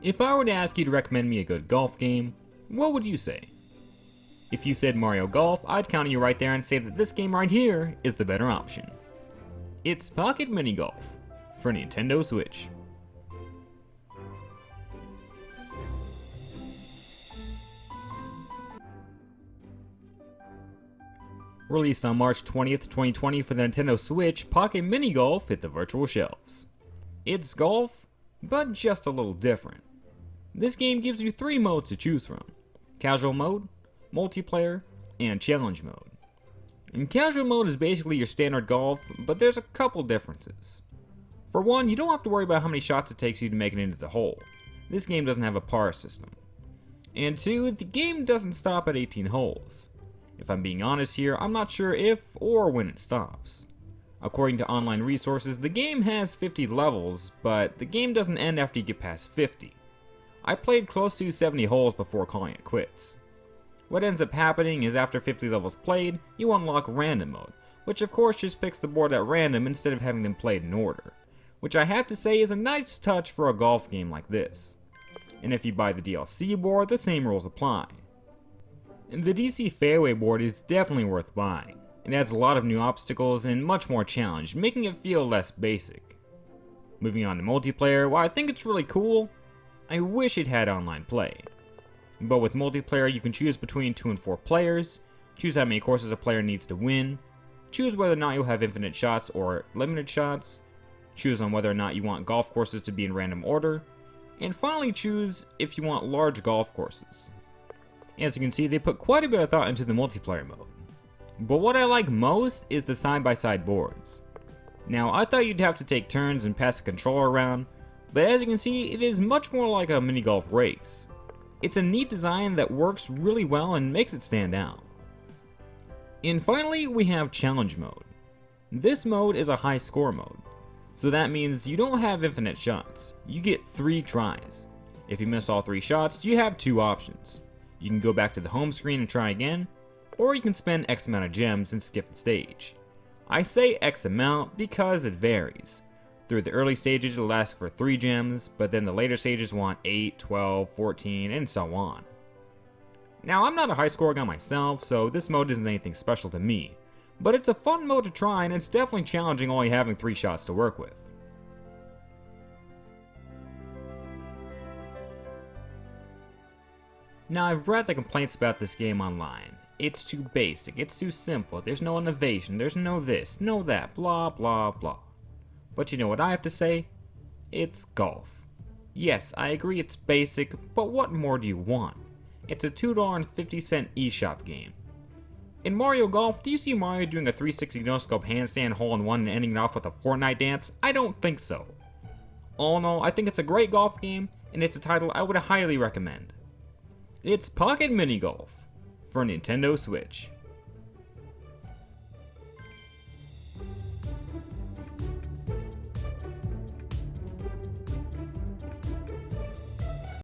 If I were to ask you to recommend me a good golf game, what would you say? If you said Mario Golf, I'd counter you right there and say that this game right here is the better option. It's Pocket Mini Golf for Nintendo Switch. Released on March 20th, 2020 for the Nintendo Switch, Pocket Mini Golf hit the virtual shelves. It's golf, but just a little different. This game gives you 3 modes to choose from: Casual Mode, Multiplayer, and Challenge Mode. And Casual Mode is basically your standard golf, but there's a couple differences. For one, you don't have to worry about how many shots it takes you to make it into the hole. This game doesn't have a par system. And 2, the game doesn't stop at 18 holes. If I'm being honest here, I'm not sure if or when it stops. According to online resources, the game has 50 levels, but the game doesn't end after you get past 50. I played close to 70 holes before calling it quits. What ends up happening is after 50 levels played, you unlock Random Mode, which of course just picks the board at random instead of having them played in order, which I have to say is a nice touch for a golf game like this. And if you buy the DLC board, the same rules apply. The DC Fairway board is definitely worth buying. It adds a lot of new obstacles and much more challenge, making it feel less basic. Moving on to multiplayer, while I think it's really cool, I wish it had online play. But with multiplayer, you can choose between 2 and 4 players, choose how many courses a player needs to win, choose whether or not you'll have infinite shots or limited shots, choose on whether or not you want golf courses to be in random order, and finally choose if you want large golf courses. As you can see, they put quite a bit of thought into the multiplayer mode. But what I like most is the side-by-side boards. Now, I thought you'd have to take turns and pass the controller around, but as you can see, it is much more like a mini golf race. It's a neat design that works really well and makes it stand out. And finally, we have Challenge Mode. This mode is a high score mode, so that means you don't have infinite shots. You get 3 tries. If you miss all 3 shots, you have 2 options. You can go back to the home screen and try again, or you can spend X amount of gems and skip the stage. I say X amount because it varies. Through the early stages it'll ask for 3 gems, but then the later stages want 8, 12, 14, and so on. Now, I'm not a high score guy myself, so this mode isn't anything special to me, but it's a fun mode to try and it's definitely challenging only having 3 shots to work with. Now, I've read the complaints about this game online. It's too basic, it's too simple, there's no innovation, there's no this, no that, blah blah blah. But you know what I have to say? It's golf. Yes, I agree it's basic, but what more do you want? It's a $2.50 eShop game. In Mario Golf, do you see Mario doing a 360 no-scope handstand hole-in-one and ending it off with a Fortnite dance? I don't think so. All in all, I think it's a great golf game, and it's a title I would highly recommend. It's Pocket Mini Golf for Nintendo Switch.